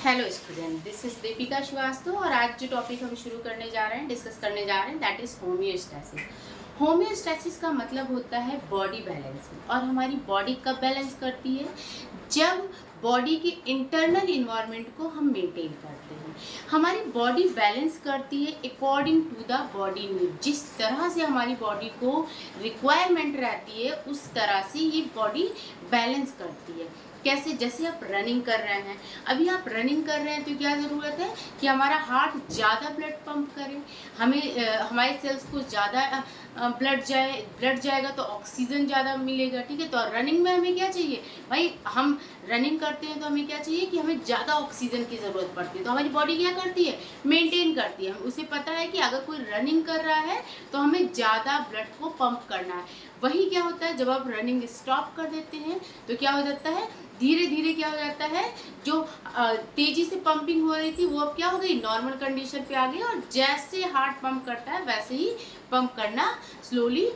Hello student, this is Deepika Shrivastava और आज जो टॉपिक हम शुरू करने जा रहे हैं, डिस्कस करने जा रहे हैं, दैट इज होम्योस्टैसिस। होम्योस्टैसिस का मतलब होता है बॉडी बैलेंसिंग। और हमारी बॉडी कब बैलेंस करती है? जब बॉडी के इंटरनल इन्वायरमेंट को हम मेंटेन करते हैं। हमारी बॉडी बैलेंस करती है according to the body need. जिस तरह से हमारी बॉडी को रिक्वायरमेंट रहती है उस तरह से ये बॉडी बैलेंस करती है। कैसे? जैसे आप रनिंग कर रहे हैं, अभी आप रनिंग कर रहे हैं तो क्या ज़रूरत है कि हमारा हार्ट ज़्यादा ब्लड पंप करे, हमें हमारे सेल्स को ज़्यादा ब्लड जाएगा तो ऑक्सीजन ज़्यादा मिलेगा। ठीक है, तो रनिंग में हमें क्या चाहिए भाई? हम रनिंग करते हैं तो हमें क्या चाहिए कि हमें ज़्यादा ऑक्सीजन की ज़रूरत पड़ती है। तो हमारी बॉडी क्या करती है? मेंटेन करती है। उसे पता है कि अगर कोई रनिंग कर रहा है तो हमें ज़्यादा ब्लड को पंप करना है। वही क्या होता है, जब आप रनिंग स्टॉप कर देते हैं तो क्या हो जाता है, धीरे धीरे क्या हो जाता है, जो तेजी से पंपिंग हो रही थी वो अब क्या हो गई, नॉर्मल कंडीशन पे आ गई। और जैसे हार्ट पंप करता है वैसे ही पंप करना स्लोली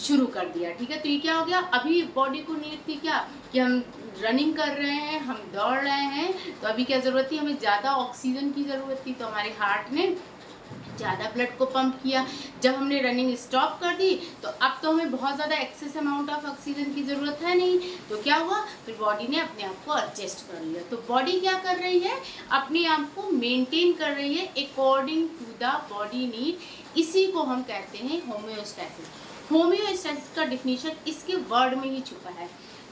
शुरू कर दिया। ठीक है, तो ये क्या हो गया, अभी बॉडी को नीड थी क्या कि हम रनिंग कर रहे हैं, हम दौड़ रहे हैं, तो अभी क्या ज़रूरत थी, हमें ज़्यादा ऑक्सीजन की ज़रूरत थी। तो हमारे हार्ट ने ज़्यादा ब्लड को पंप किया। जब हमने रनिंग स्टॉप कर दी तो अब तो हमें बहुत ज़्यादा एक्सेस अमाउंट ऑफ ऑक्सीजन की ज़रूरत है नहीं। तो क्या हुआ, फिर बॉडी ने अपने आप को एडजस्ट कर लिया। तो बॉडी क्या कर रही है, अपने आप को मेंटेन कर रही है according to the body need. इसी को हम कहते हैं होम्योस्टैसिस। होम्योस्टैसिस का डिफिनीशन इसके वर्ड में ही छुपा है।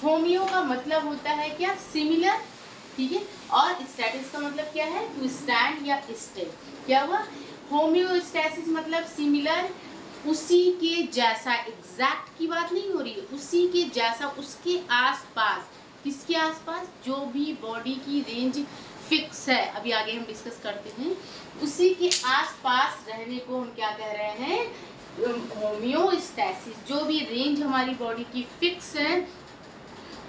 होम्यो का मतलब होता है क्या, सिमिलर। ठीक है, और स्टैटिस का मतलब क्या है, टू स्टैंड या स्टे। क्या हुआ, होम्योस्टैसिस मतलब सिमिलर, उसी के जैसा। एग्जैक्ट की बात नहीं हो रही है, उसी के जैसा, उसके आसपास। किसके आसपास? जो भी बॉडी की रेंज फिक्स है, अभी आगे हम डिस्कस करते हैं, उसी के आसपास रहने को हम क्या कह रहे हैं, होम्योस्टैसिस। जो भी रेंज हमारी बॉडी की फिक्स है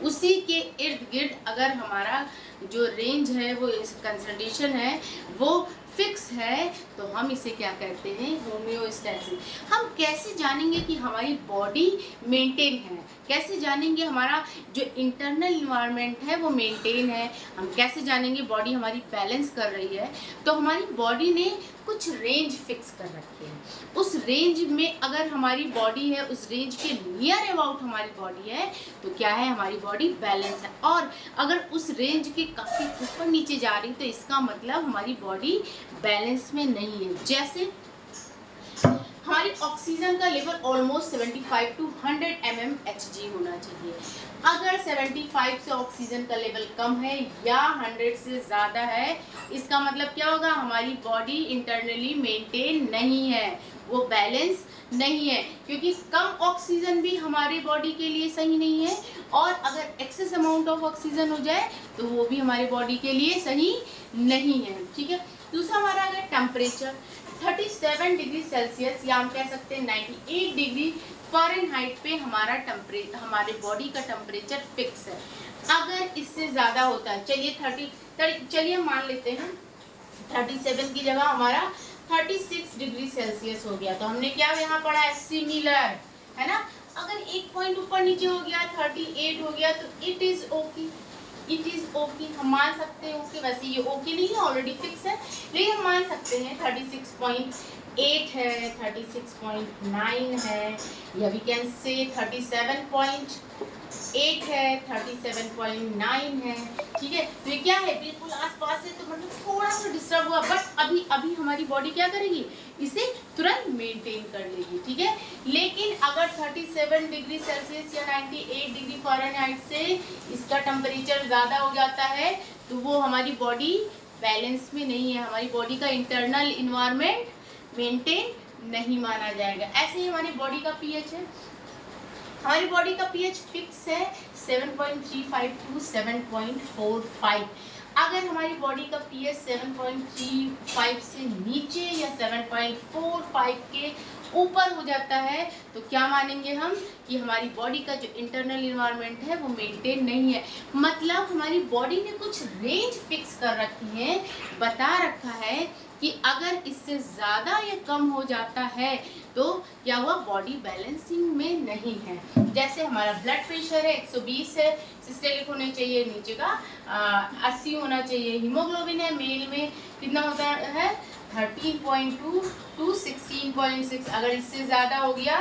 उसी के इर्द गिर्द अगर हमारा जो रेंज है, वो कंसंट्रेशन है, वो फिक्स है, तो हम इसे क्या कहते हैं, होम्योस्टैसिस। हम कैसे जानेंगे कि हमारी बॉडी मेंटेन है? कैसे जानेंगे हमारा जो इंटरनल इन्वायरमेंट है वो मेंटेन है? हम कैसे जानेंगे बॉडी हमारी बैलेंस कर रही है? तो हमारी बॉडी ने कुछ रेंज फिक्स कर रखी है। उस रेंज में अगर हमारी बॉडी है, उस रेंज के नियर अबाउट हमारी बॉडी है, तो क्या है, हमारी बॉडी बैलेंस है। और अगर उस रेंज के काफ़ी ऊपर नीचे जा रही तो इसका मतलब हमारी बॉडी बैलेंस में नहीं है। जैसे हमारी ऑक्सीजन का लेवल ऑलमोस्ट 75 टू 100 mmHg होना चाहिए। अगर 75 से ऑक्सीजन का लेवल कम है या 100 से ज़्यादा है, इसका मतलब क्या होगा, हमारी बॉडी इंटरनली मेंटेन नहीं है, वो बैलेंस नहीं है। क्योंकि कम ऑक्सीजन भी हमारे बॉडी के लिए सही नहीं है, और अगर एक्सेस अमाउंट ऑफ ऑक्सीजन हो जाए तो वो भी हमारी बॉडी के लिए सही नहीं है। ठीक है, दूसरा हमारा अगर टेम्परेचर 37 डिग्री सेल्सियस या हम कह सकते हैं 98 डिग्री फ़ारेनहाइट पे हमारे बॉडी का टेम्परेचर फिक्स है। अगर इससे ज़्यादा होता है, चलिए हम मान लेते हैं 37 की जगह हमारा 36 डिग्री सेल्सियस हो गया, तो हमने क्या यहाँ पढ़ा है, सिमिलर, है ना। अगर एक पॉइंट ऊपर नीचे हो गया, 38 हो गया, तो it is okay, it is okay, हम मान सकते हैं ओके। वैसे ये ओके नहीं है, ऑलरेडी फिक्स है, लेकिन हम मान सकते हैं 36.8 है, 36.9 है, या वी कैन से 37.8 है, 37.9 है। ठीक है, तो ये क्या है, बिल्कुल आसपास है, तो मतलब थोड़ा सा डिस्टर्ब हुआ, बट अभी हमारी बॉडी क्या करेगी, इसे तुरंत मेंटेन कर लेगी। ठीक है, लेकिन अगर 37 डिग्री सेल्सियस या 98 डिग्री फ़ारेनहाइट से इसका टेम्परेचर ज़्यादा हो जाता है तो वो हमारी बॉडी बैलेंस में नहीं है, हमारी बॉडी का इंटरनल इन्वायरमेंट मेंटेन नहीं माना जाएगा। ऐसे ही हमारी बॉडी का पीएच है, हमारी बॉडी का पीएच फिक्स है 7.35 टू 7.45। अगर हमारी बॉडी का पीएच 7.35 से नीचे या 7.45 के ऊपर हो जाता है तो क्या मानेंगे हम कि हमारी बॉडी का जो इंटरनल इन्वायरमेंट है वो मेंटेन नहीं है। मतलब हमारी बॉडी ने कुछ रेंज फिक्स कर रखी है, बता रखा है कि अगर इससे ज़्यादा या कम हो जाता है तो क्या हुआ, बॉडी बैलेंसिंग में नहीं है। जैसे हमारा ब्लड प्रेशर है 120 है, सिस्टोलिक होने चाहिए नीचे का 80 होना चाहिए। हीमोग्लोबिन है मेल में कितना होता है 13.2 to 16.6, अगर इससे ज़्यादा हो गया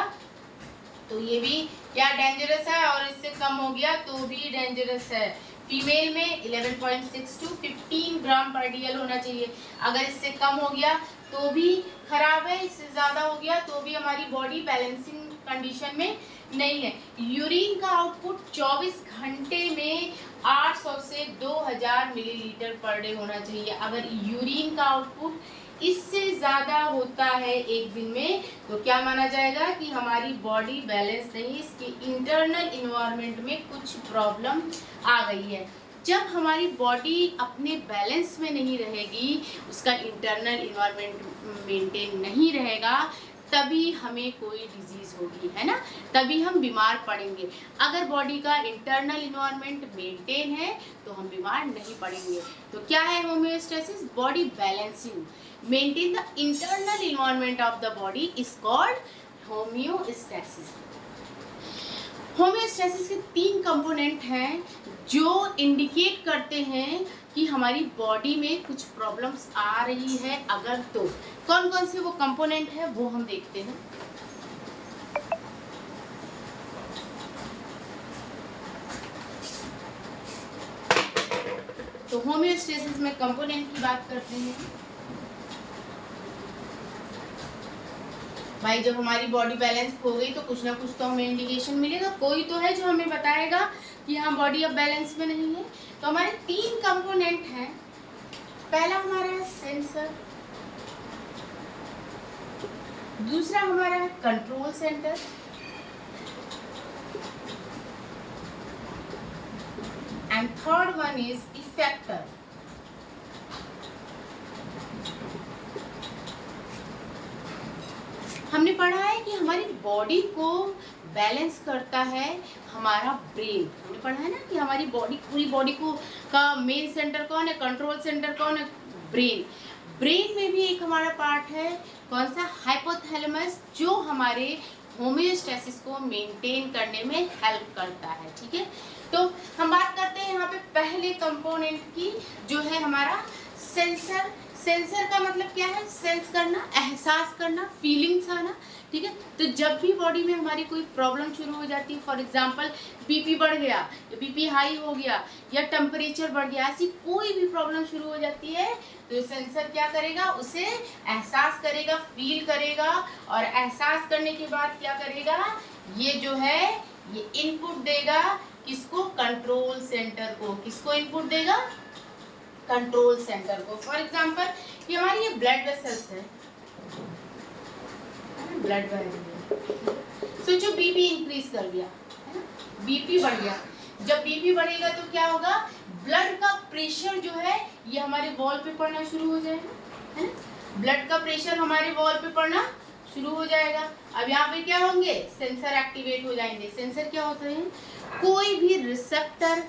तो ये भी क्या डेंजरस है, और इससे कम हो गया तो भी डेंजरस है। फीमेल में 11.6 to 15 ग्राम पर डीएल होना चाहिए, अगर इससे कम हो गया तो भी खराब है, इससे ज़्यादा हो गया तो भी हमारी बॉडी बैलेंसिंग कंडीशन में नहीं है। यूरिन का आउटपुट 24 घंटे में 800 से 2000 मिलीलीटर पर डे होना चाहिए। अगर यूरिन का आउटपुट इससे ज़्यादा होता है एक दिन में तो क्या माना जाएगा कि हमारी बॉडी बैलेंस नहीं, इसके इंटरनल इन्वायरमेंट में कुछ प्रॉब्लम आ गई है। जब हमारी बॉडी अपने बैलेंस में नहीं रहेगी, उसका इंटरनल इन्वायरमेंट मेंटेन नहीं रहेगा, तभी हमें कोई डिजीज़ होगी, है ना, तभी हम बीमार पड़ेंगे। अगर बॉडी का इंटरनल इन्वायरमेंट मेंटेन है तो हम बीमार नहीं पड़ेंगे। तो क्या है homeostasis? Body balancing, maintain the internal environment of the body is called homeostasis. Homeostasis के 3 कंपोनेंट हैं जो इंडिकेट करते हैं कि हमारी बॉडी में कुछ प्रॉब्लम्स आ रही है। अगर तो कौन कौन से वो कंपोनेंट है वो हम देखते हैं। तो होम्योस्टेसिस में कंपोनेंट की बात करते हैं भाई। जब हमारी बॉडी बैलेंस हो गई तो कुछ ना कुछ तो हमें इंडिकेशन मिलेगा, कोई तो है जो हमें बताएगा कि हाँ बॉडी अब बैलेंस में नहीं है। तो हमारे 3 कंपोनेंट हैं। पहला हमारा है सेंसर, दूसरा हमारा है control centre, and third one is effector. हमने पढ़ा है कि हमारी बॉडी को बैलेंस करता है हमारा ब्रेन। हमने पढ़ा है ना कि हमारी बॉडी, पूरी बॉडी को का मेन सेंटर कौन है, कंट्रोल सेंटर कौन है, ब्रेन। ब्रेन में भी एक हमारा पार्ट है, कौन सा, हाइपोथैलेमस, जो हमारे होम्योस्टेसिस को मेंटेन करने में हेल्प करता है। ठीक है, तो हम बात करते हैं यहाँ पे पहले कंपोनेंट की, जो है हमारा सेंसर। सेंसर का मतलब क्या है? सेंस करना, एहसास करना, फीलिंग्स आना। ठीक है, तो जब भी बॉडी में हमारी कोई प्रॉब्लम शुरू हो जाती है, फॉर एग्जांपल बीपी बढ़ गया या बीपी हाई हो गया या टेम्परेचर बढ़ गया, ऐसी कोई भी प्रॉब्लम शुरू हो जाती है तो सेंसर क्या करेगा, उसे एहसास करेगा, फील करेगा, और एहसास करने के बाद क्या करेगा, ये जो है ये इनपुट देगा किसको, कंट्रोल सेंटर को। किसको इनपुट देगा? कंट्रोल सेंटर को। फॉर एग्जांपल कि हमारी ये ब्लड वेसल्स है, ब्लड वेसल, सोचो बीपी इंक्रीज कर गया, है ना, बीपी बढ़ गया। जब बीपी बढ़ेगा तो क्या होगा, ब्लड का प्रेशर जो है ये हमारे वॉल पे पड़ना शुरू हो जाएगा, है ना, ब्लड का प्रेशर हमारे वॉल पे पड़ना शुरू हो जाएगा। अब यहाँ पे क्या होंगे, सेंसर एक्टिवेट हो जाएंगे। सेंसर क्या होते हैं, कोई भी रिसेप्टर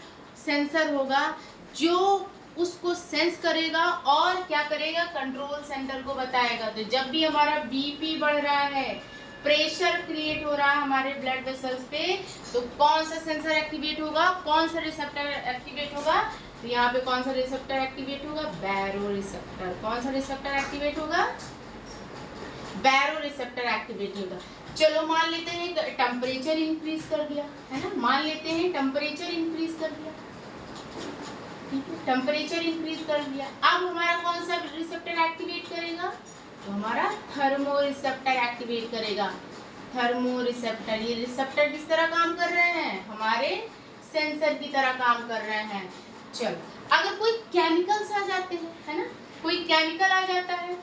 सेंसर होगा जो उसको सेंस करेगा और क्या करेगा, कंट्रोल सेंटर को बताएगा। तो जब भी हमारा बीपी बढ़ रहा है, प्रेशर क्रिएट हो रहा है हमारे ब्लड वेसल्स पे, तो कौन सा सेंसर एक्टिवेट होगा, कौन सा रिसेप्टर एक्टिवेट होगा, तो यहाँ पे कौन सा रिसेप्टर एक्टिवेट होगा, बैरो रिसेप्टर। कौन सा रिसेप्टर एक्टिवेट होगा, बैरो रिसेप्टर एक्टिवेट होगा। चलो मान लेते हैं टेम्परेचर इंक्रीज कर दिया, है ना, मान लेते हैं टेम्परेचर इंक्रीज कर दिया, टेम्परेचर इंक्रीज कर दिया। अब हमारा कौन सा रिसेप्टर एक्टिवेट करेगा, तो हमारा थर्मो रिसेप्टर एक्टिवेट करेगा। थर्मो रिसेप्टर, ये रिसेप्टर किस तरह काम कर रहे हैं, हमारे सेंसर की तरह काम कर रहे हैं। चलो, अगर कोई केमिकल्स आ जाते हैं, है ना, कोई केमिकल आ जाता है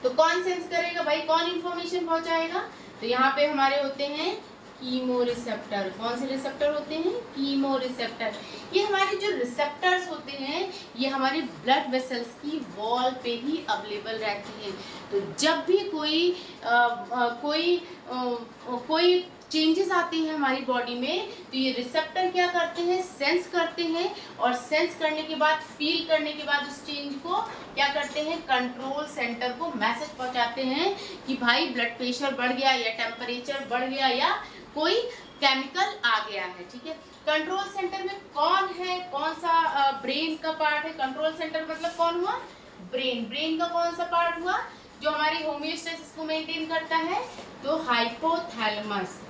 तो कौन सेंस करेगा भाई, कौन इंफॉर्मेशन पहुंचाएगा, तो यहाँ पे हमारे होते हैं कीमो रिसेप्टर। कौन से रिसेप्टर होते हैं, कीमो रिसेप्टर। ये हमारे जो रिसेप्टर्स होते हैं ये हमारे ब्लड वेसल्स की वॉल पे ही अवेलेबल रहती है। तो जब भी कोई चेंजेस आते हैं हमारी बॉडी में, तो ये रिसेप्टर क्या करते हैं, सेंस करते हैं, और सेंस करने के बाद, फील करने के बाद उस चेंज को क्या करते हैं, कंट्रोल सेंटर को मैसेज पहुंचाते हैं कि भाई ब्लड प्रेशर बढ़ गया या टेम्परेचर बढ़ गया या कोई केमिकल आ गया है। ठीक है, कंट्रोल सेंटर में कौन है, कौन सा ब्रेन का पार्ट है। कंट्रोल सेंटर मतलब कौन हुआ, ब्रेन। ब्रेन का कौन सा पार्ट हुआ जो हमारी होमियोस्टेसिस को मेंटेन करता है, तो हाइपोथैलेमस।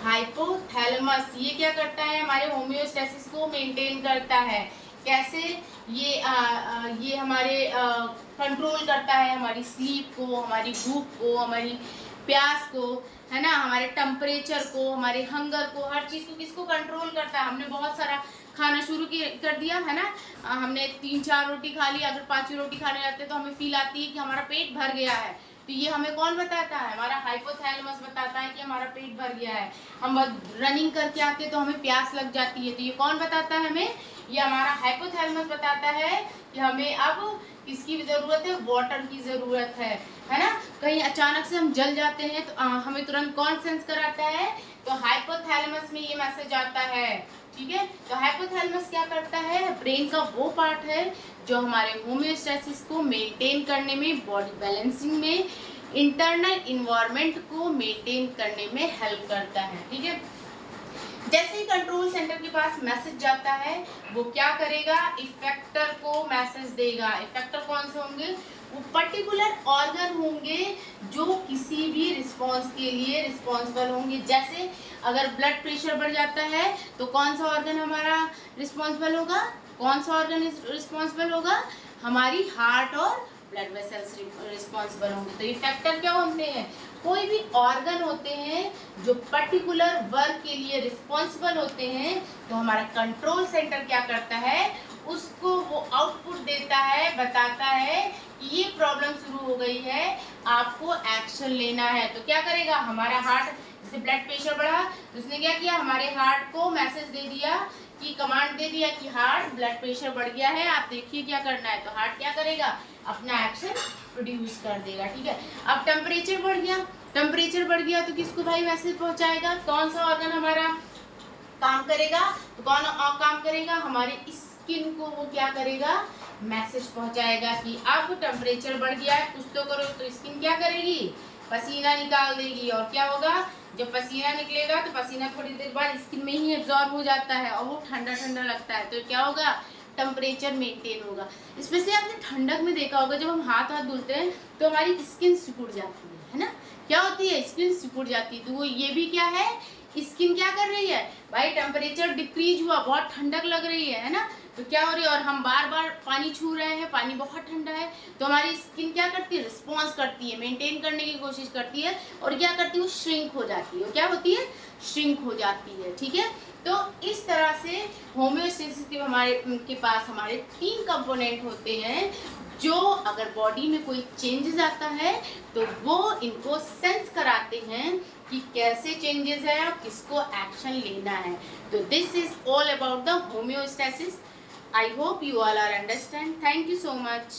हाइपोथैलेमस ये क्या करता है, हमारे होमियोस्टेसिस को मेंटेन करता है। कैसे, ये हमारे कंट्रोल करता है हमारी स्लीप को, हमारी भूख को, हमारी प्यास को, है ना, हमारे टेम्परेचर को, हमारे हंगर को, हर चीज़ को किसको कंट्रोल करता है। हमने बहुत सारा खाना शुरू कर दिया है ना, हमने 3-4 रोटी खा ली, अगर 5वीं रोटी खाने जाते तो हमें फील आती है कि हमारा पेट भर गया है, तो ये हमें कौन बताता है, हमारा हाइपोथैलेमस बताता है कि हमारा पेट भर गया है। हम रनिंग करके आते तो हमें प्यास लग जाती है, तो ये कौन बताता है हमें, ये हमारा हाइपोथैलेमस बताता है कि हमें अब किसकी ज़रूरत है, वाटर की ज़रूरत है ना। कहीं अचानक से हम जल जाते हैं तो हमें तुरंत कौन सेंस कराता है, तो हाइपोथैलेमस में ये मैसेज आता है। ठीक है, तो हाइपोथैलेमस क्या करता है, ब्रेन का वो पार्ट है जो हमारे होमियोस्टेसिस को मेंटेन करने में, बॉडी बैलेंसिंग में, इंटरनल इन्वायरमेंट को मेंटेन करने में हेल्प करता है। ठीक है, जैसे ही कंट्रोल सेंटर के पास मैसेज जाता है, वो क्या करेगा, इफेक्टर को मैसेज देगा। इफेक्टर कौन से होंगे, वो पर्टिकुलर ऑर्गन होंगे जो किसी भी रिस्पॉन्स के लिए रिस्पॉन्सिबल होंगे। जैसे अगर ब्लड प्रेशर बढ़ जाता है तो कौन सा ऑर्गन हमारा रिस्पॉन्सिबल होगा, कौन सा ऑर्गन रिस्पॉन्सिबल होगा, हमारी हार्ट और ब्लड वेसल्स रिस्पॉन्सिबल होंगे। तो ये फैक्टर क्या होते हैं, कोई भी ऑर्गन होते हैं जो पर्टिकुलर वर्क के लिए रिस्पॉन्सिबल होते हैं, तो हमारा कंट्रोल सेंटर क्या करता है, उसको वो आउटपुट देता है, बताता है कि ये प्रॉब्लम शुरू हो गई है, आपको एक्शन लेना है। तो क्या करेगा, हमारा हार्ट, जैसे ब्लड प्रेशर बढ़ा तो उसने क्या किया, हमारे हार्ट को मैसेज दे दिया कि कमांड दे दिया कि हार्ट ब्लड प्रेशर बढ़ गया है, आप देखिए क्या करना है। तो हार्ट क्या करेगा, अपना एक्शन प्रोड्यूस कर देगा। ठीक है, अब टेम्परेचर बढ़ गया, टेम्परेचर बढ़ गया तो किसको भाई मैसेज पहुंचाएगा, कौन सा ऑर्गन हमारा काम करेगा, तो कौन काम करेगा, हमारे स्किन को वो क्या करेगा, मैसेज पहुंचाएगा कि अब टेम्परेचर बढ़ गया है, कुछ तो करो। तो स्किन क्या करेगी, पसीना निकाल देगी, और क्या होगा, जब पसीना निकलेगा तो पसीना थोड़ी देर बाद स्किन में ही एब्जॉर्ब हो जाता है और वो ठंडा ठंडा लगता है, तो क्या होगा, टेम्परेचर मेंटेन होगा। स्पेशली आपने ठंडक में देखा होगा, जब हम हाथ धुलते हैं तो हमारी स्किन सिकुड़ जाती है ना, क्या होती है, स्किन सिकुड़ जाती है। तो वो ये भी क्या है, स्किन क्या कर रही है भाई, टेम्परेचर डिक्रीज हुआ, बहुत ठंडक लग रही है ना, तो क्या हो रही है, और हम बार बार पानी छू रहे हैं, पानी बहुत ठंडा है, तो हमारी स्किन क्या करती है, रिस्पॉन्स करती है, मेंटेन करने की कोशिश करती है, और क्या करती है, वो श्रिंक हो जाती है। क्या होती है, श्रिंक हो जाती है। ठीक है, तो इस तरह से होम्योस्टेसिस के हमारे के पास हमारे 3 कंपोनेंट होते हैं, जो अगर बॉडी में कोई चेंजेस आता है तो वो इनको सेंस कराते हैं कि कैसे चेंजेस है और किसको एक्शन लेना है। तो this is all about the homeostasis. I hope you all are understand. Thank you so much.